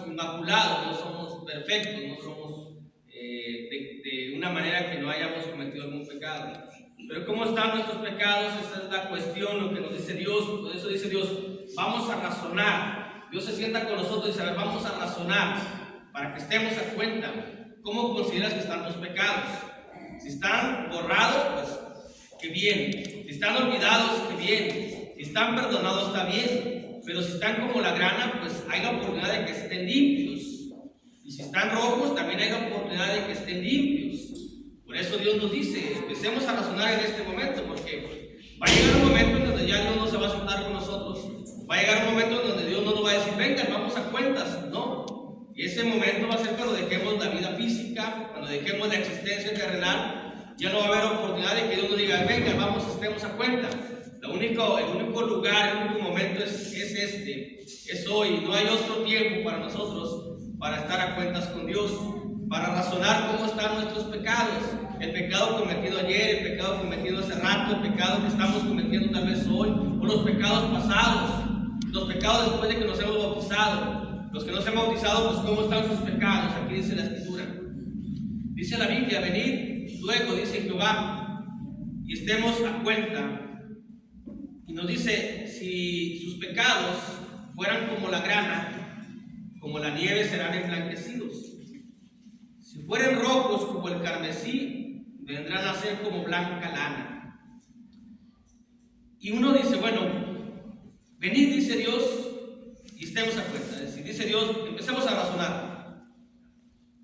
inmaculados, no somos perfectos, no somos de una manera que no hayamos cometido algún pecado. Pero ¿cómo están nuestros pecados? Esa es la cuestión, lo que nos dice Dios. Por eso dice Dios, vamos a razonar. Dios se sienta con nosotros y dice, a ver, vamos a razonar para que estemos a cuenta. ¿Cómo consideras que están tus pecados? Si están borrados, pues qué bien. Si están olvidados, qué bien. Si están perdonados, está bien. Pero si están como la grana, pues hay la oportunidad de que estén limpios. Y si están rojos, también hay la oportunidad de que estén limpios. Por eso Dios nos dice, empecemos a razonar en este momento, porque va a llegar un momento en donde ya Dios no se va a sentar con nosotros. Va a llegar un momento en donde Dios no nos va a decir, vengan, vamos a cuentas. No. Y ese momento va a ser cuando dejemos la vida física, cuando dejemos la existencia terrenal. Ya no va a haber oportunidad de que Dios nos diga, venga, vamos, estemos a cuenta. El único lugar, el único momento es hoy. No hay otro tiempo para nosotros para estar a cuentas con Dios, para razonar cómo están nuestros pecados. El pecado cometido ayer, el pecado cometido hace rato, el pecado que estamos cometiendo tal vez hoy, o los pecados pasados, los pecados después de que nos hemos bautizado. Los que no se han bautizado, pues cómo están sus pecados. Aquí dice la Escritura. Dice la Biblia, venid luego, dice Jehová, y estemos a cuenta. Y nos dice, si sus pecados fueran como la grana, como la nieve serán emblanquecidos. Si fueren rojos como el carmesí, vendrán a ser como blanca lana. Y uno dice, bueno, venid, dice Dios, y estemos a cuenta. Es decir, dice Dios, empecemos a razonar.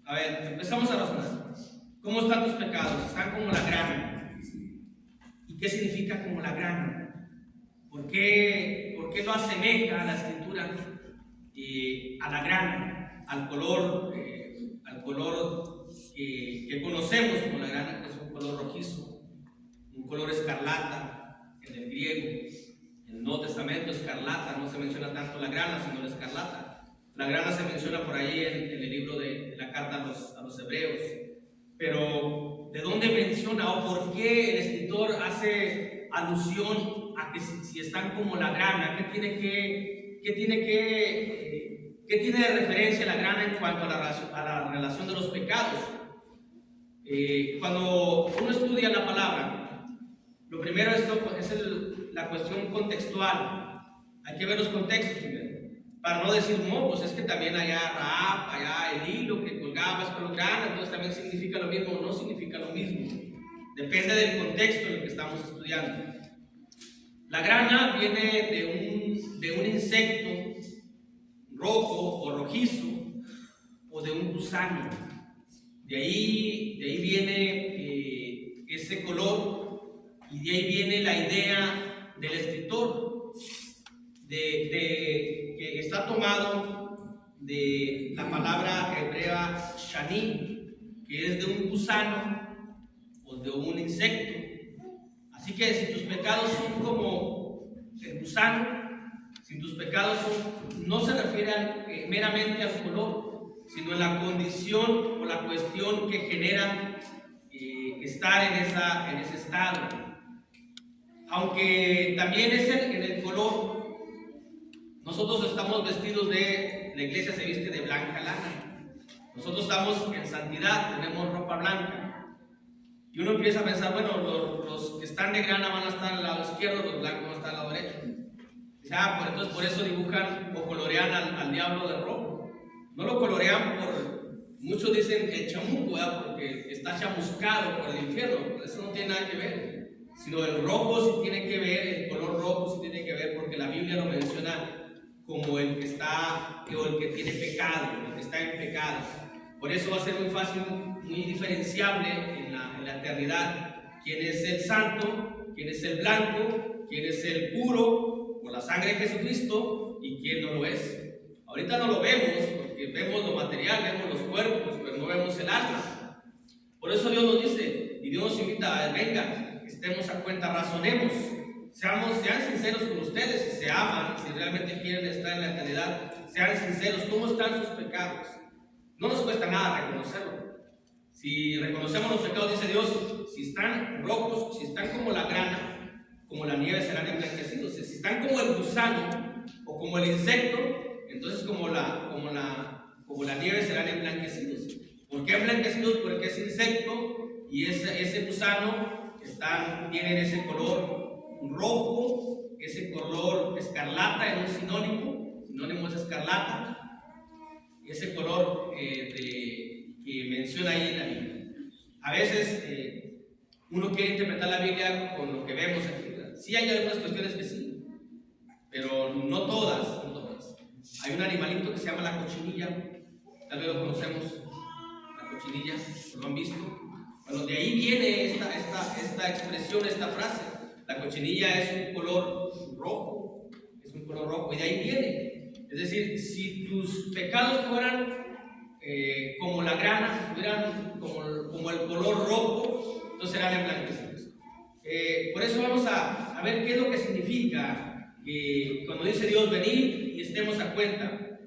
A ver, empezamos a razonar. ¿Cómo están tus pecados? Están como la grana. ¿Y qué significa como la grana? ¿Por qué lo asemeja a la Escritura a la grana, al color que conocemos como la grana, que es un color rojizo, un color escarlata en el griego? En el Nuevo Testamento, escarlata, no se menciona tanto la grana, sino la escarlata. La grana se menciona por ahí en el libro de la carta a los hebreos. Pero, ¿de dónde menciona o por qué el escritor hace alusión a que si están como la grana? ¿Qué tiene de referencia la grana en cuanto a la relación de los pecados? Cuando uno estudia la palabra, lo primero es la cuestión contextual. Hay que ver los contextos primero, para no decir, no, pues es que también allá Rahab, allá el hilo que colgaba es color grana, entonces también significa lo mismo o no significa lo mismo. Depende del contexto en el que estamos estudiando. La grana viene de un insecto rojo o rojizo, o de un gusano. De ahí viene ese color, y de ahí viene la idea del escritor, que está tomado de la palabra hebrea shani, que es de un gusano o de un insecto. Así que si tus pecados son como el gusano, si tus pecados no se refieren meramente al color, sino en la condición o la cuestión que genera estar en ese estado. Aunque también es en el color, nosotros estamos vestidos la iglesia se viste de blanca lana. Nosotros estamos en santidad, tenemos ropa blanca. Y uno empieza a pensar, bueno, los que están de grana van a estar al lado izquierdo, los blancos van a estar al lado derecho. Dice, entonces por eso dibujan o colorean al diablo de rojo. No lo colorean muchos dicen el chamuco, porque está chamuscado por el infierno. Eso no tiene nada que ver. Sino el rojo sí tiene que ver, el color rojo sí tiene que ver, porque la Biblia lo menciona como el que está, o el que tiene pecado, el que está en pecado. Por eso va a ser muy fácil, muy diferenciable en la eternidad quién es el santo, quién es el blanco, quién es el puro por la sangre de Jesucristo y quién no lo es. Ahorita no lo vemos porque vemos lo material, vemos los cuerpos, pero no vemos el alma. Por eso Dios nos dice, y Dios nos invita a venga, estemos a cuenta, razonemos, sean sinceros con ustedes, si se aman, si realmente quieren estar en la eternidad, sean sinceros, ¿cómo están sus pecados? No nos cuesta nada reconocerlo. Si reconocemos los pecados, dice Dios, si están rojos, si están como la grana, como la nieve serán emblanquecidos. Si están como el gusano o como el insecto, entonces como la como la nieve serán emblanquecidos. ¿Por qué emblanquecidos? Porque ese insecto y ese gusano tienen ese color rojo, ese color escarlata en un sinónimo es escarlata, ese color que menciona ahí en la Biblia. A veces uno quiere interpretar la Biblia con lo que vemos aquí. Sí hay algunas cuestiones que sí, pero no todas. Hay un animalito que se llama la cochinilla, tal vez lo conocemos, la cochinilla, ¿lo han visto? Bueno, de ahí viene esta expresión, esta frase. La cochinilla es un color rojo, y de ahí viene. Es decir, si tus pecados fueran como la grana, si estuvieran como el color rojo, entonces serán emblanquecidos. Por eso vamos a ver qué es lo que significa cuando dice Dios venid y estemos a cuenta,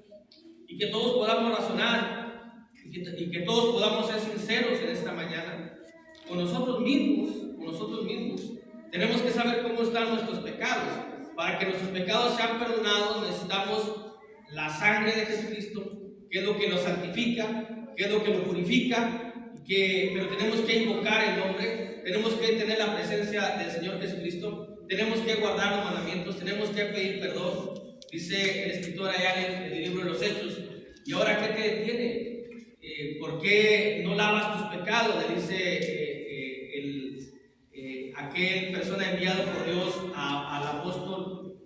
y que todos podamos razonar, y que todos podamos ser sinceros en esta mañana con nosotros mismos. Tenemos que saber cómo están nuestros pecados. Para que nuestros pecados sean perdonados necesitamos la sangre de Jesucristo, que es lo que lo santifica, que es lo que lo purifica, pero tenemos que invocar el nombre, tenemos que tener la presencia del Señor Jesucristo, tenemos que guardar los mandamientos, tenemos que pedir perdón. Dice el escritor allá en el libro de los Hechos: ¿y ahora qué te detiene? ¿Por qué no lavas tus pecados? Le dice aquel persona enviado por Dios al apóstol,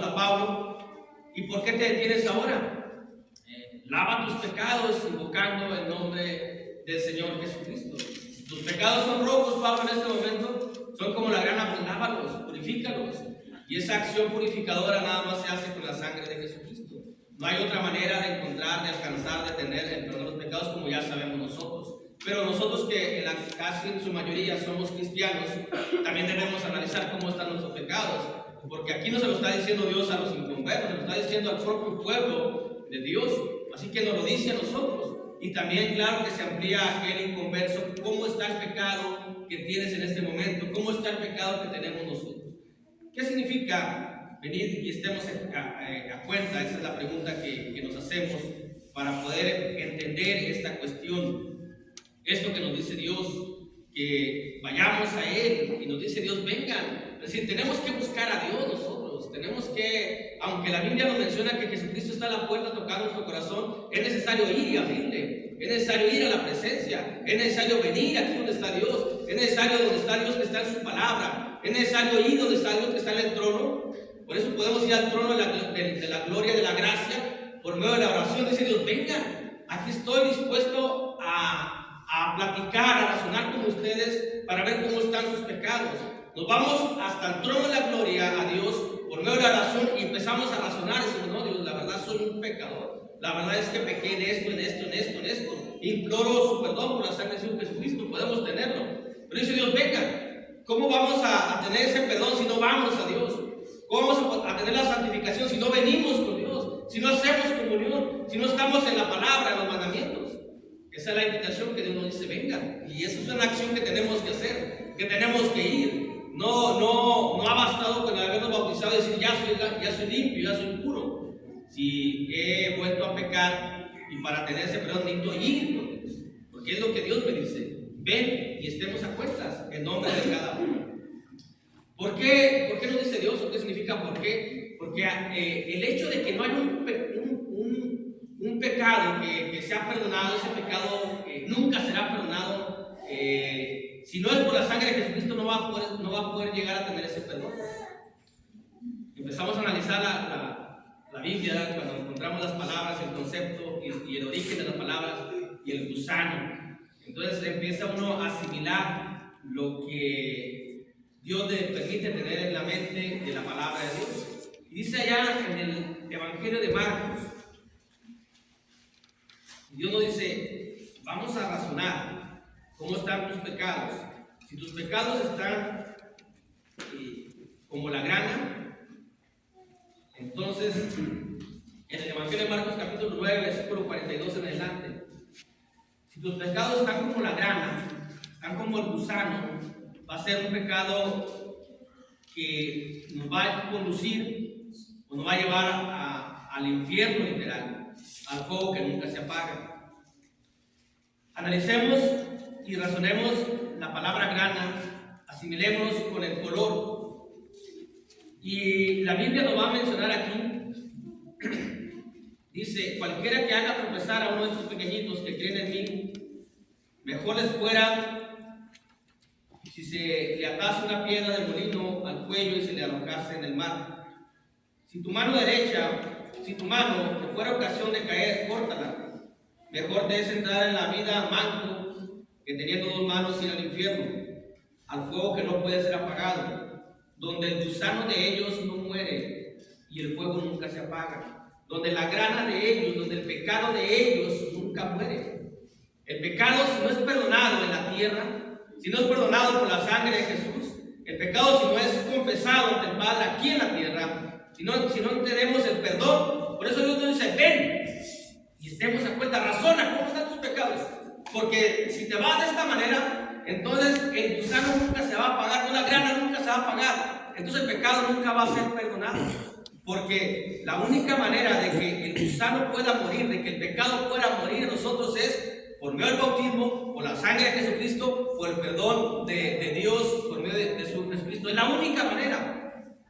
a Pablo: ¿y por qué te detienes ahora? Lava tus pecados invocando el nombre del Señor Jesucristo. Si tus pecados son rojos, Pablo, en este momento son como la grana, pues lávalos, purifícalos. Y esa acción purificadora nada más se hace con la sangre de Jesucristo. No hay otra manera de encontrar, de alcanzar, de tener el perdón de los pecados, como ya sabemos nosotros. Pero nosotros, que casi en su mayoría somos cristianos, también debemos analizar cómo están nuestros pecados. Porque aquí no se lo está diciendo Dios a los inconversos, se lo está diciendo al propio pueblo de Dios. Así que nos lo dice a nosotros. Y también, claro, que se amplía a aquel inconverso: ¿cómo está el pecado que tienes en este momento? ¿Cómo está el pecado que tenemos nosotros? ¿Qué significa venir y estemos a cuenta? Esa es la pregunta que nos hacemos para poder entender esta cuestión. Esto que nos dice Dios, que vayamos a Él, y nos dice Dios: vengan. Es decir, tenemos que buscar a Dios nosotros. Tenemos que, aunque la Biblia nos menciona que Jesucristo está a la puerta tocando nuestro corazón, es necesario ir y abrirle. Es necesario ir a la presencia. Es necesario venir aquí donde está Dios. Es necesario donde está Dios, que está en su palabra. Es necesario ir donde está Dios, que está en el trono. Por eso podemos ir al trono de la gloria, de la gracia, por medio de la oración. Dice Dios: vengan, aquí estoy dispuesto a platicar, a razonar con ustedes para ver cómo están sus pecados. Nos vamos hasta el trono de la gloria a Dios por medio de la oración y empezamos a razonar y decimos: no, Dios, la verdad soy un pecador. La verdad es que pequé en esto. Imploro su perdón por la sangre de Jesucristo. Podemos tenerlo. Pero dice Dios: vengan. ¿Cómo vamos a tener ese perdón si no vamos a Dios? ¿Cómo vamos a tener la santificación si no venimos con Dios? Si no hacemos comunión, si no estamos en la palabra, en los mandamientos. Esa es la invitación que Dios nos dice: vengan. Y esa es una acción que tenemos que hacer, que tenemos que ir. No ha bastado con habernos bautizado y decir: ya soy limpio, ya soy puro. Si he vuelto a pecar, y para tener ese perdón necesito ir con Dios, porque es lo que Dios me dice: ven y estemos a cuentas en nombre de cada uno. ¿Por qué nos dice Dios? ¿O qué significa por qué? Porque el hecho de que no hay un pecado que sea perdonado, ese pecado nunca será perdonado. Si no es por la sangre de Jesucristo, no va a poder llegar a tener ese perdón. Empezamos a analizar la Biblia cuando encontramos las palabras, el concepto y el origen de las palabras y el gusano. Entonces empieza uno a asimilar lo que Dios le permite tener en la mente de la palabra de Dios. Y dice allá en el Evangelio de Marcos, Dios nos dice: vamos a razonar cómo están tus pecados. Si tus pecados están como la grana, entonces en el Evangelio de Marcos capítulo 9, versículo 42 en adelante: si tus pecados están como la grana, están como el gusano, va a ser un pecado que nos va a conducir o nos va a llevar al infierno literal. al fuego que nunca se apaga. Analicemos y razonemos la palabra grana, asimilemos con el color. Y la Biblia nos va a mencionar aquí, dice: cualquiera que haga tropezar a uno de estos pequeñitos que creen en mí, mejor les fuera si se le atase una piedra de molino al cuello y se le arrojase en el mar. Si tu mano te fuera ocasión de caer, córtala. Mejor te es entrar en la vida manco que teniendo dos manos ir al infierno, al fuego que no puede ser apagado, donde el gusano de ellos no muere y el fuego nunca se apaga, donde la grana de ellos, donde el pecado de ellos nunca muere. El pecado, si no es perdonado en la tierra, si no es perdonado por la sangre de Jesús, el pecado, si no es confesado ante el Padre aquí en la tierra, si no tenemos el perdón, por eso Dios nos dice: ven y estemos a cuenta, razona cómo están tus pecados, porque si te vas de esta manera, entonces el gusano nunca se va a apagar, la grana nunca se va a apagar, entonces el pecado nunca va a ser perdonado, porque la única manera de que el gusano pueda morir, de que el pecado pueda morir en nosotros, es por medio del bautismo, por la sangre de Jesucristo, por el perdón de Dios, por medio de su Jesucristo. Es la única manera.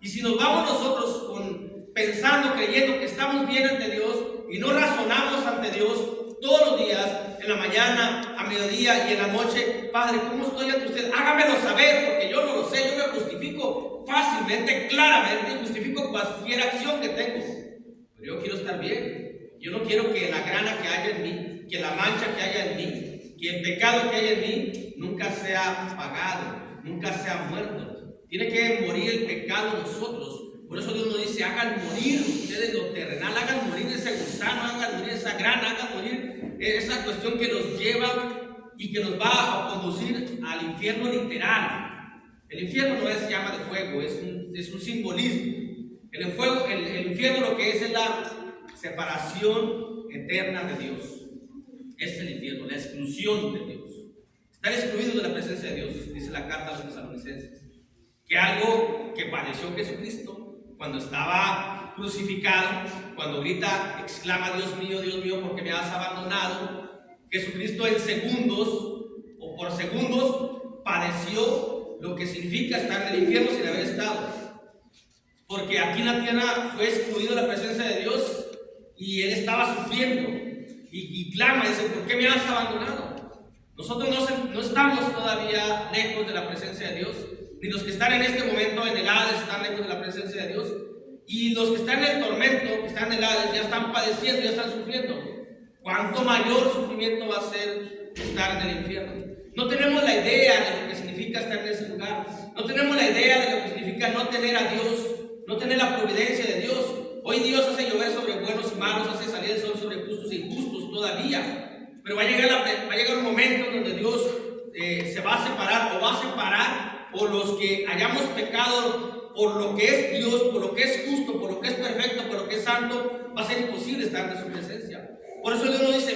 Y si nos vamos nosotros pensando, creyendo que estamos bien ante Dios y no razonamos ante Dios todos los días, en la mañana, a mediodía y en la noche: Padre, ¿cómo estoy ante usted? Hágamelo saber, porque yo no lo sé. Yo me justifico fácilmente, claramente, y justifico cualquier acción que tengo. Pero yo quiero estar bien. Yo no quiero que la grana que haya en mí, que la mancha que haya en mí, que el pecado que haya en mí nunca sea apagado, nunca sea muerto. Tiene que morir el pecado en nosotros. Por eso Dios nos dice: hagan morir ustedes lo terrenal, hagan morir ese gusano, hagan morir esa grana, hagan morir esa cuestión que nos lleva y que nos va a conducir al infierno literal. El infierno no es llama de fuego, es un simbolismo. El infierno lo que es la separación eterna de Dios. Es el infierno, la exclusión de Dios. Estar excluidos de la presencia de Dios, dice la carta a los tesalonicenses. Que algo que padeció Jesucristo cuando estaba crucificado, cuando grita, exclama: Dios mío, ¿por qué me has abandonado? Jesucristo en segundos o por segundos padeció lo que significa estar en el infierno sin haber estado. Porque aquí en la tierra fue excluido de la presencia de Dios y él estaba sufriendo y clama, dice: ¿por qué me has abandonado? Nosotros no estamos todavía lejos de la presencia de Dios, ni los que están en este momento en el Hades están lejos de la presencia de Dios, y los que están en el tormento, que están en el Hades, ya están padeciendo, ya están sufriendo. ¿Cuánto mayor sufrimiento va a ser estar en el infierno? No tenemos la idea de lo que significa estar en ese lugar, no tenemos la idea de lo que significa no tener a Dios, no tener la providencia de Dios. Hoy Dios hace llover sobre buenos y malos, hace salir el sol sobre justos e injustos todavía. Pero va a llegar un momento donde Dios se va a separar, o va a separar, o los que hayamos pecado por lo que es Dios, por lo que es justo, por lo que es perfecto, por lo que es santo, va a ser imposible estar ante su presencia. Por eso Dios nos dice: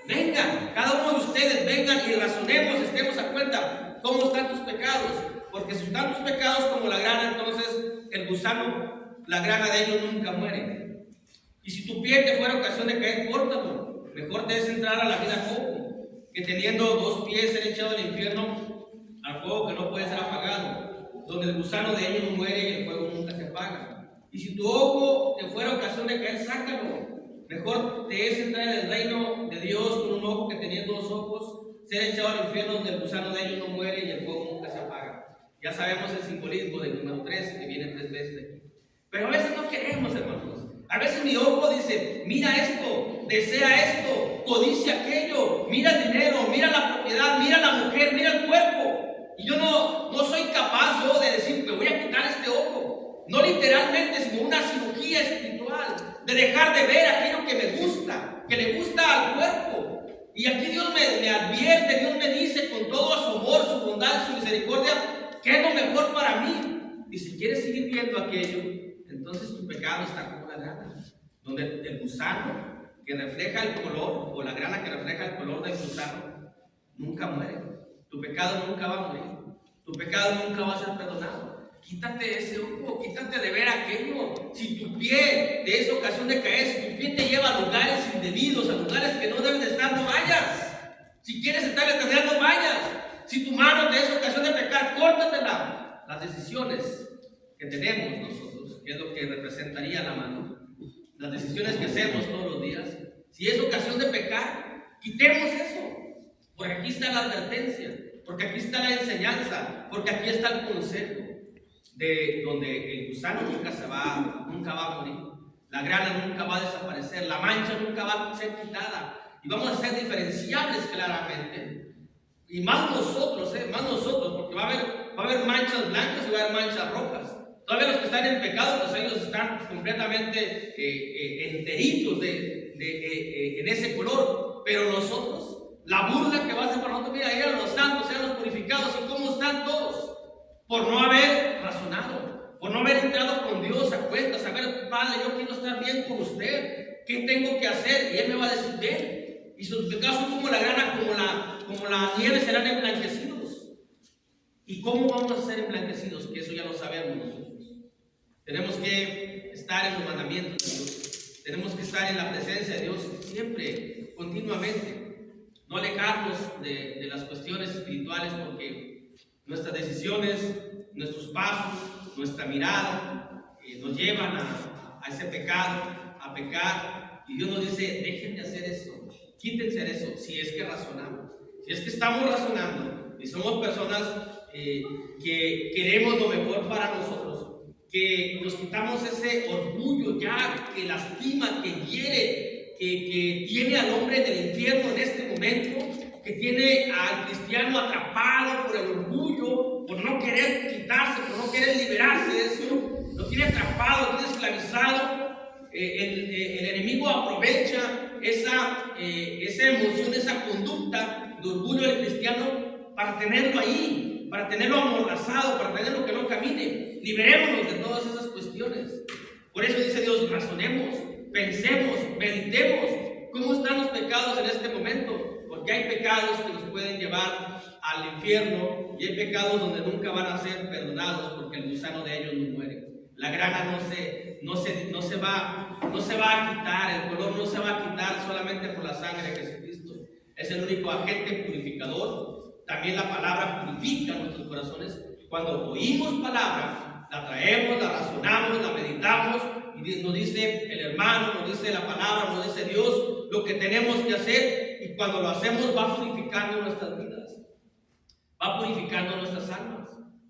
vengan, cada uno de ustedes vengan y razonemos, estemos a cuenta cómo están tus pecados. Porque si están tus pecados como la grana, entonces el gusano, la grana de ellos nunca muere. Y si tu pie te fuera ocasión de caer, córtalo. Mejor te es entrar a la vida cojo, que teniendo dos pies ser echado al infierno, al fuego que no puede ser apagado, donde el gusano de ellos no muere y el fuego nunca se apaga. Y si tu ojo te fuera ocasión de caer, sácalo. Mejor te es entrar en el reino de Dios con un ojo que teniendo dos ojos ser echado al infierno, donde el gusano de ellos no muere y el fuego nunca se apaga. Ya sabemos el simbolismo del número 3, que viene 3 veces aquí. Pero a veces no queremos, hermanos. A veces mi ojo dice: mira esto, desea esto, codicia aquello, mira el dinero, mira la propiedad, mira la mujer, mira el cuerpo. Y yo no soy capaz yo de decir: me voy a quitar este ojo. No literalmente, sino una cirugía espiritual, de dejar de ver aquello que me gusta, que le gusta al cuerpo. Y aquí Dios me advierte, Dios me dice con todo su amor, su bondad, su misericordia, ¿qué es lo mejor para mí? Y si quieres seguir viendo aquello, entonces tu pecado está como la grana, donde el gusano que refleja el color, o la grana que refleja el color del gusano, nunca muere. Tu pecado nunca va a morir. Tu pecado nunca va a ser perdonado. quítate ese ojo, quítate de ver aquello. Si tu pie te es ocasión de caer, si tu pie te lleva a lugares indebidos, a lugares que no deben de estar, no vayas. Si quieres estar en eternidad, no vayas. Si tu mano te es ocasión de pecar, córtatela. Las decisiones que tenemos nosotros, que es lo que representaría la mano, las decisiones que hacemos todos los días, si es ocasión de pecar, quitemos eso. Porque aquí está la advertencia, porque aquí está la enseñanza, porque aquí está el consejo, de donde el gusano nunca va a morir, la grana nunca va a desaparecer, la mancha nunca va a ser quitada, y vamos a ser diferenciables claramente, y más nosotros, porque va a haber manchas blancas y va a haber manchas rojas. Todavía los que están en pecado, pues ellos están completamente enteritos en ese color, pero nosotros, la burla que va a ser para nosotros, mira, eran los santos, eran los purificados, ¿y cómo están todos? Por no haber razonado, por no haber entrado con Dios a cuentas, a ver, Padre, yo quiero estar bien con usted, ¿qué tengo que hacer? Y Él me va a decir, ven, y sus pecados son como la grana, como la nieve, serán emblanquecidos. ¿Y cómo vamos a ser emblanquecidos? Que eso ya lo sabemos nosotros. Tenemos que estar en los mandamientos de Dios, tenemos que estar en la presencia de Dios siempre, continuamente. No alejarnos de las cuestiones espirituales, porque nuestras decisiones, nuestros pasos, nuestra mirada nos llevan a ese pecado, a pecar. Y Dios nos dice, dejen de hacer eso, quítense de eso, si es que razonamos. Si es que estamos razonando y somos personas que queremos lo mejor para nosotros, que nos quitamos ese orgullo ya que lastima, que hiere, que tiene al hombre del infierno en este momento, que tiene al cristiano atrapado por el orgullo, por no querer quitarse, por no querer liberarse de eso, lo tiene atrapado, lo tiene esclavizado. El enemigo aprovecha esa emoción, esa conducta de orgullo del cristiano para tenerlo ahí, para tenerlo amordazado, para tenerlo que no camine. Liberémonos de todas esas cuestiones. Por eso dice Dios, razonemos, pensemos, meditemos cómo están los pecados en este momento, porque hay pecados que nos pueden llevar al infierno y hay pecados donde nunca van a ser perdonados porque el gusano de ellos no muere. La grana no se va a quitar, el color no se va a quitar solamente por la sangre de Jesucristo. Es el único agente purificador. También la palabra purifica nuestros corazones. Cuando oímos palabra, la traemos, la razonamos, la meditamos, y nos dice el hermano, nos dice la palabra, nos dice Dios lo que tenemos que hacer, y cuando lo hacemos va purificando nuestras vidas, va purificando nuestras almas,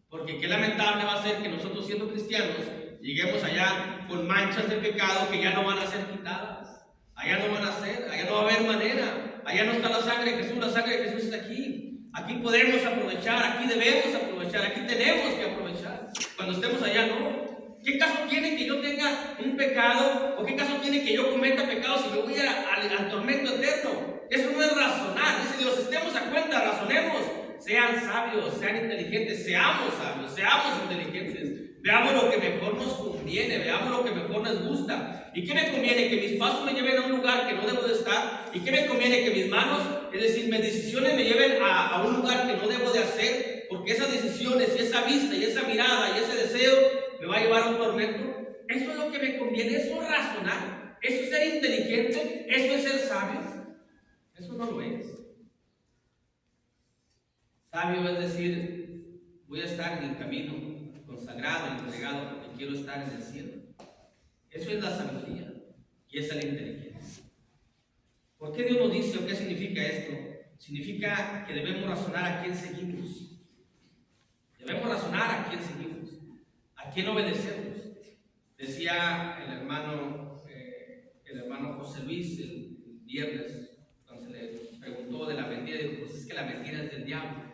porque qué lamentable va a ser que nosotros, siendo cristianos, lleguemos allá con manchas de pecado que ya no van a ser quitadas, allá no va a haber manera, allá no está la sangre de Jesús, la sangre de Jesús está aquí podemos aprovechar, aquí debemos aprovechar, aquí tenemos que aprovechar. Cuando estemos allá, no. ¿Qué caso tiene que yo tenga un pecado? ¿O qué caso tiene que yo cometa pecado si me voy al tormento eterno? Eso no es razonar. Dice Dios, estemos a cuenta, razonemos. Sean sabios, sean inteligentes, seamos sabios, seamos inteligentes. Veamos lo que mejor nos conviene, veamos lo que mejor nos gusta. ¿Y qué me conviene? Que mis pasos me lleven a un lugar que no debo de estar. ¿Y qué me conviene? Que mis manos, es decir, mis decisiones me lleven a un lugar que no debo de hacer, porque esas decisiones y esa vista y esa mirada y ese deseo me va a llevar a un tormento. Eso es lo que me conviene, eso es razonar, eso es ser inteligente, eso es ser sabio. Eso no lo es. Sabio es decir, voy a estar en el camino consagrado y entregado porque quiero estar en el cielo. Eso es la sabiduría y esa es la inteligencia. ¿Por qué Dios nos dice o qué significa esto? Significa que debemos razonar a quién seguimos. Debemos razonar a quién seguimos, a quién obedecemos. Decía el hermano José Luis el viernes, cuando se le preguntó de la mentira, dijo, pues es que la mentira es del diablo.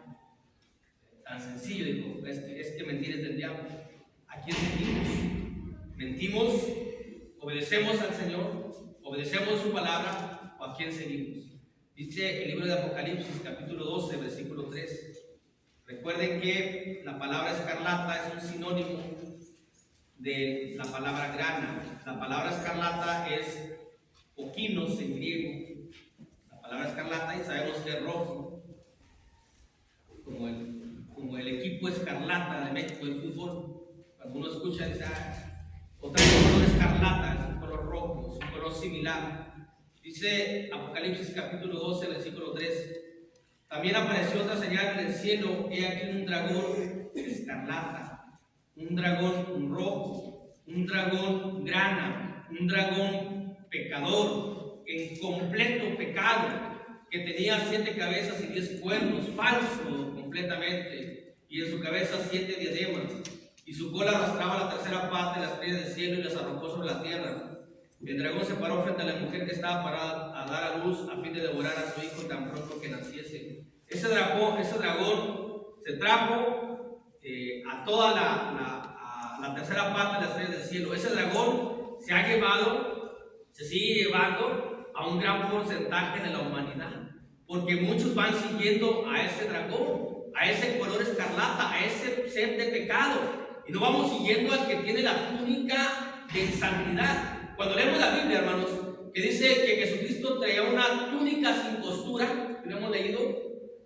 Tan sencillo, dijo, es que mentir es del diablo. ¿A quién seguimos? ¿Mentimos? ¿Obedecemos al Señor? ¿Obedecemos su palabra? ¿O a quién seguimos? Dice el libro de Apocalipsis, capítulo 12, versículo 3. Recuerden que la palabra escarlata es un sinónimo de la palabra grana. La palabra escarlata es oquinos en griego. La palabra escarlata, y sabemos que es rojo, como el equipo escarlata de México de fútbol. Cuando uno escucha, dice, otra es un color escarlata, es un color rojo, es un color similar. Dice Apocalipsis capítulo 12, versículo 3. También apareció otra señal en el cielo, he aquí un dragón escarlata, un dragón rojo, un dragón grana, un dragón pecador, en completo pecado, que tenía 7 cabezas y 10 cuernos, falso completamente, y en su cabeza 7 diademas, y su cola arrastraba la tercera parte de las estrellas del cielo y las arrojó sobre la tierra. El dragón se paró frente a la mujer que estaba parada a dar a luz a fin de devorar a su hijo tan pronto que naciese. Ese dragón se trajo a toda la tercera parte de las estrellas del cielo. Ese dragón se sigue llevando a un gran porcentaje de la humanidad, porque muchos van siguiendo a ese dragón, a ese color escarlata, a ese ser de pecado, y no vamos siguiendo al que tiene la túnica de santidad. Cuando leemos la Biblia, hermanos, que dice que Jesucristo traía una túnica sin costura, que lo hemos leído,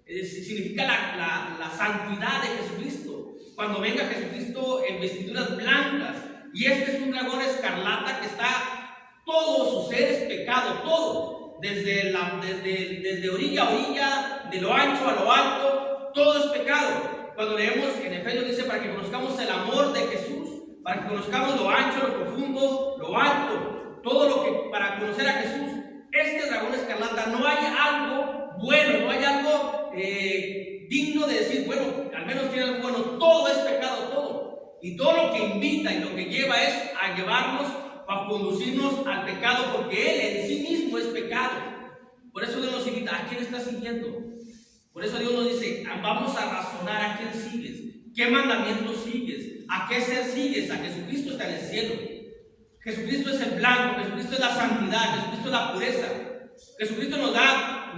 significa la santidad de Jesucristo. Cuando venga Jesucristo en vestiduras blancas, y este es un dragón escarlata que está, todo su ser es pecado, todo, desde orilla a orilla, de lo ancho a lo alto, todo es pecado. Cuando leemos en Efesios dice para que conozcamos el amor de Jesús, para que conozcamos lo ancho, lo profundo, lo alto, todo lo que para conocer a Jesús. Este dragón escarlata, no hay algo bueno, no hay algo digno de decir, bueno, al menos tiene algo bueno. Todo es pecado, todo. Y todo lo que invita y lo que lleva es a llevarnos, a conducirnos al pecado, porque Él en sí mismo es pecado. Por eso Dios nos invita, ¿a quién estás siguiendo? Por eso Dios nos dice, vamos a razonar a quién sigues, qué mandamientos sigues, a qué ser sigues. A Jesucristo está en el cielo. Jesucristo es el blanco, Jesucristo es la santidad, Jesucristo es la pureza. Jesucristo nos da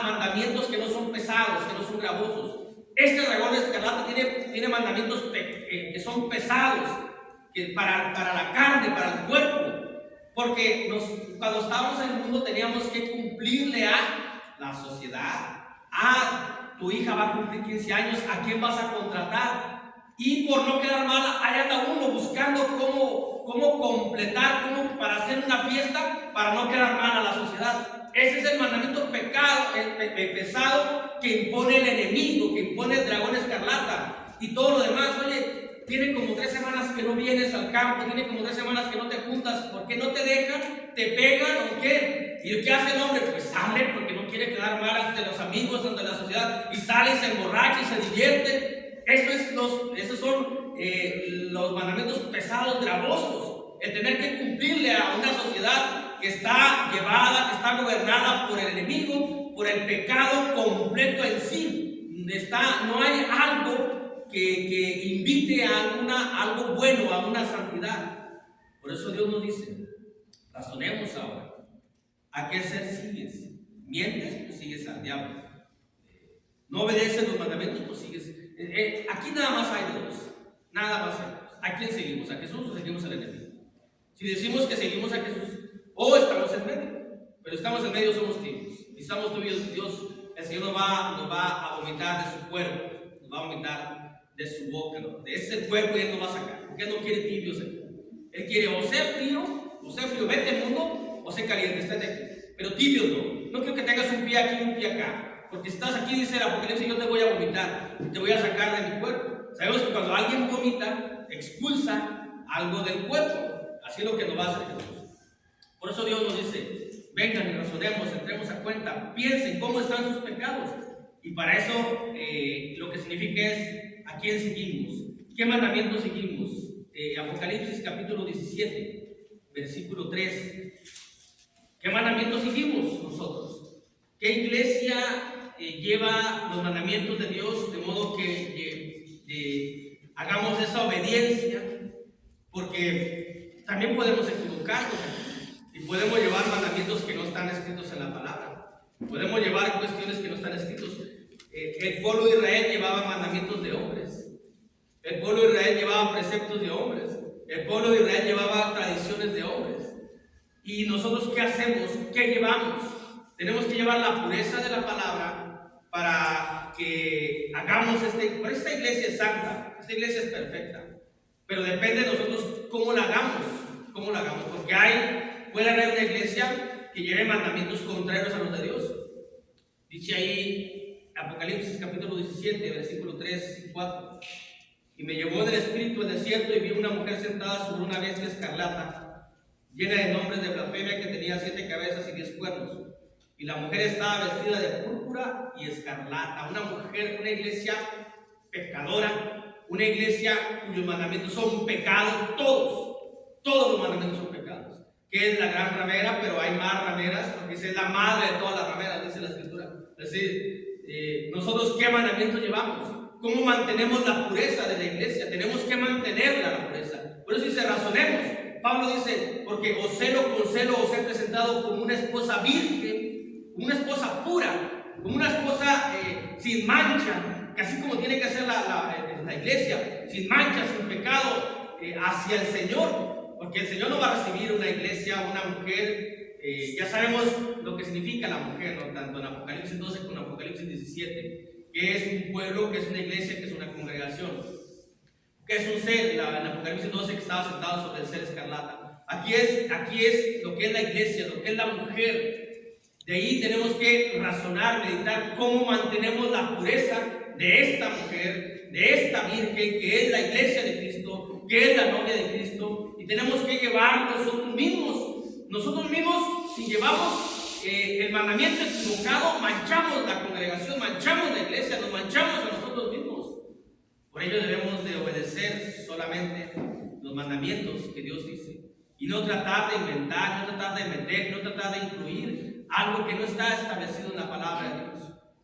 mandamientos que no son pesados, que no son gravosos. Este dragón escarlata tiene mandamientos que son pesados, que para la carne, para el cuerpo. Porque cuando estábamos en el mundo teníamos que cumplirle a la sociedad. Tu hija va a cumplir 15 años, ¿a quién vas a contratar? Y por no quedar mal, ahí anda uno buscando cómo completar, para hacer una fiesta, para no quedar mal a la sociedad. Ese es el mandamiento pesado que impone el enemigo, que impone el dragón escarlata. Y todo lo demás, oye, tiene como 3 semanas que no vienes al campo, tiene como 3 semanas que no te juntas, ¿por qué no te dejan? ¿Te pegan o qué? ¿Y qué hace el hombre? Pues sale porque no quiere quedar mal ante los amigos, ante la sociedad, y sale y se emborracha y se divierte. Esos son los mandamientos pesados, gravosos. El tener que cumplirle a una sociedad que está llevada, que está gobernada por el enemigo, por el pecado completo en sí. No hay algo que invite a algo bueno, a una santidad. Por eso Dios nos dice, razonemos ahora. ¿A qué ser sigues? ¿Mientes? Pues sigues al diablo. ¿No obedeces los mandamientos? Pues sigues. Aquí nada más hay dos. Nada más hay dos. ¿A quién seguimos? ¿A Jesús o seguimos al enemigo? Si decimos que seguimos a Jesús, o estamos en medio. Pero estamos en medio, somos tibios. Y estamos tibios, Dios, el Señor nos va a vomitar de su cuerpo, nos va a vomitar de su boca, ¿no? De ese cuerpo Él nos va a sacar. Porque Él no quiere tibios aquí. Él quiere o ser frío, vete al mundo, o ser caliente, estate aquí. Pero tibio no. No quiero que tengas un pie aquí y un pie acá. Porque si estás aquí, dice el Apocalipsis, yo te voy a vomitar y te voy a sacar de mi cuerpo. Sabemos que cuando alguien vomita, expulsa algo del cuerpo. Así es lo que nos va a hacer Jesús. Por eso Dios nos dice, vengan y razonemos, entremos a cuenta, piensen cómo están sus pecados. Y para eso lo que significa es a quién seguimos, qué mandamientos seguimos. Apocalipsis capítulo 17, versículo 3. ¿Qué mandamientos seguimos nosotros? ¿Qué iglesia lleva los mandamientos de Dios de modo que hagamos esa obediencia? Porque también podemos equivocarnos y podemos llevar mandamientos que no están escritos en la palabra. Podemos llevar cuestiones que no están escritos. El pueblo de Israel llevaba mandamientos de hombres. El pueblo de Israel llevaba preceptos de hombres. El pueblo de Israel llevaba tradiciones de hombres. ¿Y nosotros qué hacemos? ¿Qué llevamos? Tenemos que llevar la pureza de la palabra para que hagamos esta iglesia es santa, esta iglesia es perfecta. pero depende de nosotros cómo la hagamos, porque puede haber una iglesia que lleve mandamientos contrarios a los de Dios. Dice ahí Apocalipsis capítulo 17, versículo 3 y 4. Y me llevó en el espíritu al desierto y vi una mujer sentada sobre una bestia escarlata, llena de nombres de blasfemia, que tenía 7 cabezas y 10 cuernos. Y la mujer estaba vestida de púrpura y escarlata. Una mujer, una iglesia pecadora, una iglesia cuyos mandamientos son pecado, todos los mandamientos son pecados. Que es la gran ramera, pero hay más rameras, porque es la madre de todas las rameras, dice la escritura. Es decir, nosotros ¿qué mandamientos llevamos? ¿Cómo mantenemos la pureza de la iglesia? Tenemos que mantenerla la pureza. Por eso dice, razonemos. Pablo dice, porque con celo os he presentado como una esposa virgen, una esposa pura, como una esposa sin mancha, que así como tiene que ser la iglesia, sin mancha, sin pecado, hacia el Señor. Porque el Señor no va a recibir una iglesia, una mujer, ya sabemos lo que significa la mujer, ¿no? Tanto en Apocalipsis 12 como en Apocalipsis 17. Que es un pueblo, que es una iglesia, que es una congregación, que es un ser. En Apocalipsis 12 que estaba sentado sobre el ser escarlata. Aquí es lo que es la iglesia, lo que es la mujer. De ahí tenemos que razonar, meditar cómo mantenemos la pureza de esta mujer, de esta virgen, que es la iglesia de Cristo, que es la novia de Cristo. Y tenemos que llevar nosotros mismos, si llevamos el mandamiento equivocado, manchamos la congregación, manchamos la iglesia, nos manchamos a nosotros mismos. Por ello debemos de obedecer solamente los mandamientos que Dios dice, y no tratar de inventar, no tratar de meter, no tratar de incluir algo que no está establecido en la palabra de Dios.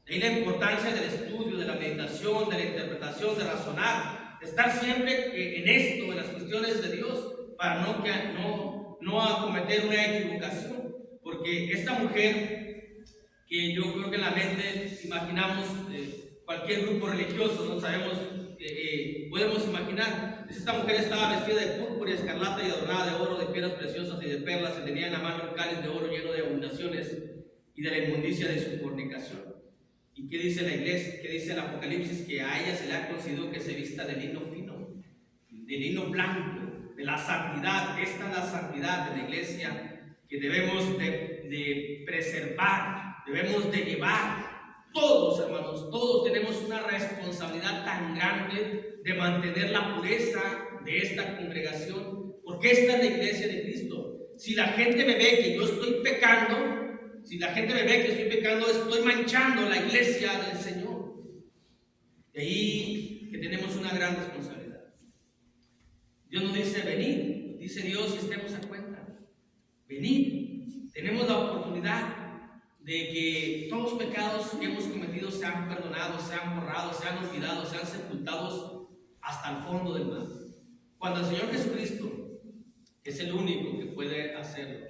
De ahí la importancia del estudio, de la meditación, de la interpretación, de razonar, de estar siempre en esto, en las cuestiones de Dios, para no cometer una equivocación. Porque esta mujer, que yo creo que en la mente imaginamos cualquier grupo religioso, no sabemos, podemos imaginar. Esta mujer estaba vestida de púrpura y escarlata y adornada de oro, de piedras preciosas y de perlas, y tenía en la mano el cáliz de oro lleno de abominaciones y de la inmundicia de su fornicación. ¿Y qué dice la iglesia? ¿Qué dice el Apocalipsis? Que a ella se le ha concedido que se vista de lino fino, de lino blanco, de la santidad. Esta es la santidad de la iglesia que debemos de preservar, debemos de llevar. Todos, hermanos, todos tenemos una responsabilidad tan grande de mantener la pureza de esta congregación, porque esta es la iglesia de Cristo. Si la gente me ve que yo estoy pecando, estoy manchando la iglesia del Señor. De ahí que tenemos una gran responsabilidad. Dios nos dice, venid, dice Dios, y estemos a cuenta. Venid, tenemos la oportunidad de que todos los pecados que hemos cometido sean perdonados, sean borrados, sean olvidados, sean sepultados hasta el fondo del mar. Cuando el Señor Jesucristo es el único que puede hacerlo,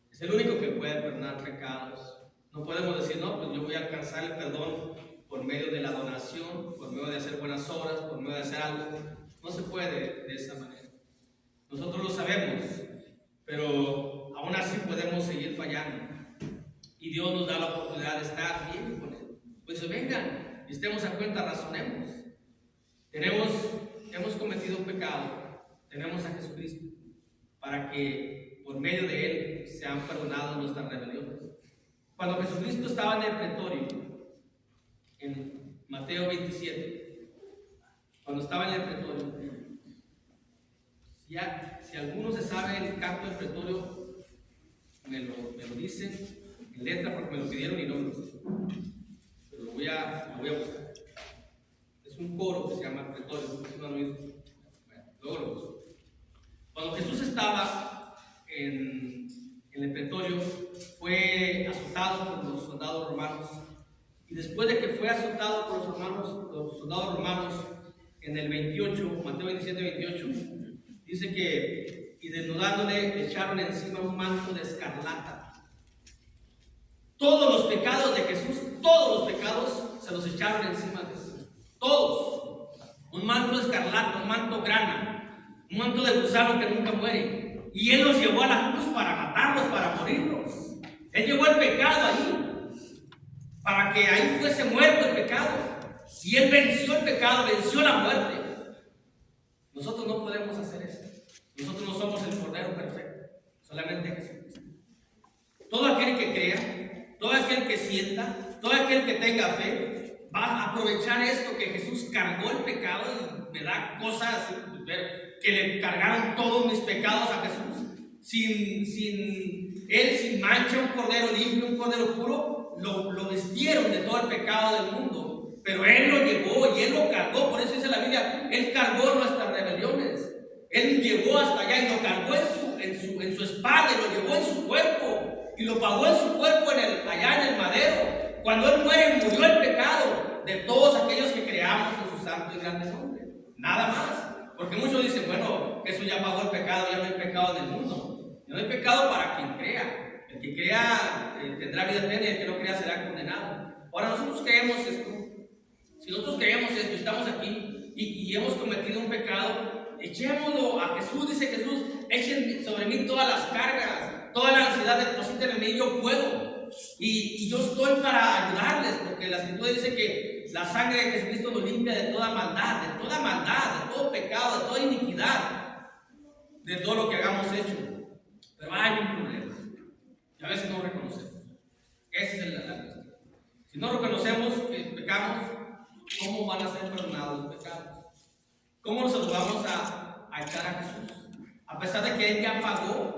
es el único que puede perdonar pecados. No podemos decir, no, pues yo voy a alcanzar el perdón por medio de la donación, por medio de hacer buenas obras, por medio de hacer algo. No se puede de esa manera. Nosotros lo sabemos, pero aún así podemos seguir fallando. Y Dios nos da la oportunidad de estar bien con Él. Pues vengan, y estemos a cuenta, razonemos. Hemos cometido un pecado, tenemos a Jesucristo, para que por medio de Él sean perdonadas nuestras rebeliones. Cuando Jesucristo estaba en el pretorio, en Mateo 27, cuando estaba en el pretorio, si alguno se sabe el canto del pretorio, me lo dicen en letra, porque me lo pidieron y no me lo sé. Pero lo voy a buscar. Es un coro que se llama pretorio. Bueno, luego lo busco. Cuando Jesús estaba en el pretorio, fue azotado por los soldados romanos. Y después de que fue azotado por los soldados romanos, en el 28, Mateo 27, 28, dice que, y desnudándole, le echaron encima un manto de escarlata. Todos los pecados de Jesús, todos los pecados se los echaron encima de Jesús. Todos. Un manto de escarlata, un manto grana, un manto de gusano que nunca muere. Y Él los llevó a la cruz para matarlos, para morirlos. Él llevó el pecado ahí, para que ahí fuese muerto el pecado. Y Él venció el pecado, venció la muerte. Nosotros no podemos hacer eso. Nosotros no somos el Cordero perfecto, solamente Jesucristo. Todo aquel que crea, todo aquel que sienta, todo aquel que tenga fe, va a aprovechar esto que Jesús cargó el pecado, y me da cosas ver que le cargaron todos mis pecados a Jesús. Sin mancha, un cordero limpio, un cordero puro, lo vistieron de todo el pecado del mundo. Pero Él lo llevó y Él lo cargó. Por eso dice la Biblia, Él cargó nuestras rebeliones. Él llegó hasta allá y lo cargó en su espalda, y lo llevó en su cuerpo, y lo pagó en su cuerpo allá en el madero. Cuando Él muere, murió el pecado de todos aquellos que creamos en su santo y grande nombre. Nada más. Porque muchos dicen, bueno, Jesús ya pagó el pecado, ya no hay pecado en el mundo. No hay pecado para quien crea. El que crea tendrá vida eterna, y el que no crea será condenado. Ahora, nosotros creemos esto. Si nosotros creemos esto, estamos aquí y hemos cometido un pecado, echémoslo a Jesús. Dice Jesús, echen sobre mí todas las cargas, toda la ansiedad, depositen en mí, yo puedo. Y yo estoy para ayudarles, porque la Escritura dice que la sangre de Jesucristo nos limpia de toda maldad, de todo pecado, de toda iniquidad, de todo lo que hagamos hecho. Pero hay un problema, y a veces no reconocemos. Esa es la cuestión. Si no reconocemos que pecamos, ¿cómo van a ser perdonados los pecados? ¿Cómo nos vamos a echar a Jesús? A pesar de que Él ya pagó,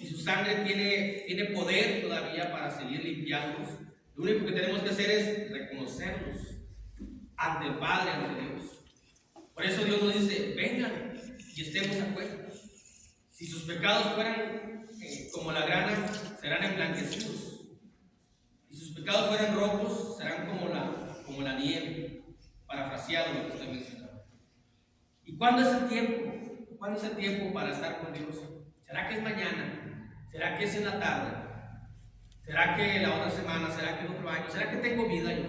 y su sangre tiene poder todavía para seguir limpiándonos. Lo único que tenemos que hacer es reconocernos ante el Padre, ante Dios. Por eso Dios nos dice, vengan y estemos a cuenta. Si sus pecados fueran como la grana, serán emblanquecidos. Si sus pecados fueran rojos, serán como la nieve. Parafraseado lo que estoy mencionando. ¿Y cuándo es el tiempo? ¿Cuándo es el tiempo para estar con Dios? ¿Será que es mañana? ¿Será que es en la tarde? ¿Será que la otra semana? ¿Será que el otro año? ¿Será que tengo vida yo?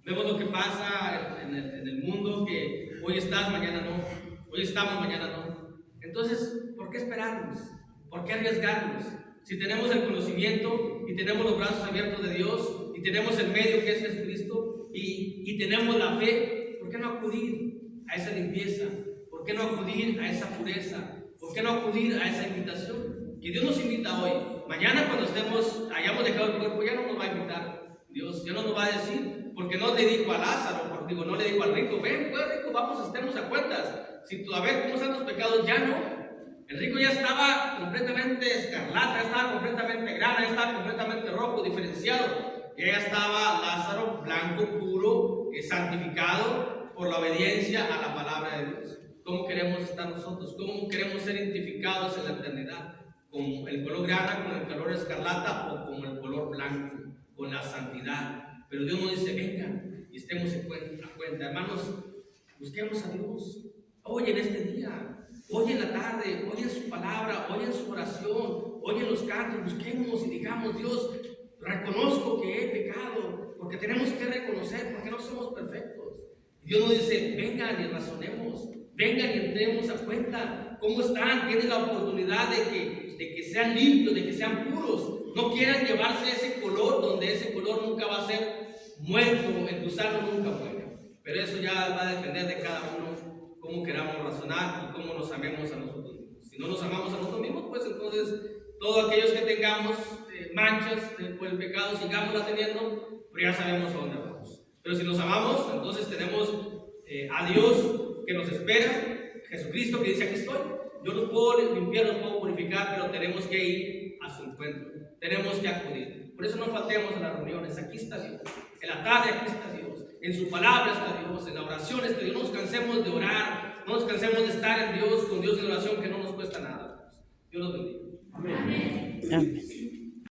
Vemos lo que pasa en el mundo, que hoy estás, mañana no. Hoy estamos, mañana no. Entonces, ¿por qué esperarnos? ¿Por qué arriesgarnos? Si tenemos el conocimiento y tenemos los brazos abiertos de Dios y tenemos el medio que es Jesucristo y tenemos la fe, ¿por qué no acudir a esa limpieza? ¿Por qué no acudir a esa pureza? ¿Por qué no acudir a esa invitación? Que Dios nos invita hoy. Mañana cuando hayamos dejado el cuerpo, ya no nos va a invitar Dios, ya no nos va a decir, porque no le dijo a Lázaro, no le dijo al rico, ven, pues rico, vamos, estemos a cuentas. Si tú, a ver cómo están tus pecados, ya no. El rico ya estaba completamente escarlata, ya estaba completamente grana, ya estaba completamente rojo, diferenciado. Ya estaba Lázaro blanco, puro, santificado por la obediencia a la palabra de Dios. ¿Cómo queremos estar nosotros? ¿Cómo queremos ser identificados en la eternidad? ¿Con el color grana, con el color escarlata o con el color blanco? Con la santidad. Pero Dios nos dice, vengan y estemos a cuenta. Hermanos, busquemos a Dios. Hoy en este día, hoy en la tarde, hoy en su palabra, hoy en su oración, hoy en los cantos, busquemos y digamos, Dios, reconozco que he pecado, porque tenemos que reconocer, porque no somos perfectos. Y Dios nos dice, vengan y razonemos, vengan y entremos a cuenta. ¿Cómo están? Tienen la oportunidad de que sean limpios, de que sean puros. No quieran llevarse ese color, donde ese color nunca va a ser muerto, el gusano nunca muere. Pero eso ya va a depender de cada uno, cómo queramos razonar y cómo nos amemos a nosotros mismos. Si no nos amamos a nosotros mismos, pues entonces todos aquellos que tengamos manchas por el pecado, sigámosla teniendo, pero ya sabemos a dónde vamos. Pero si nos amamos, entonces tenemos a Dios que nos espera, Jesucristo que dice, aquí estoy. Yo los puedo limpiar, los puedo purificar, pero tenemos que ir a su encuentro, tenemos que acudir. Por eso no faltemos a las reuniones. Aquí está Dios, en la tarde aquí está Dios, en su palabra está Dios, en la oración está Dios. No nos cansemos de orar, no nos cansemos de estar en Dios, con Dios en oración, que no nos cuesta nada. Dios los bendiga. Amén. Amén.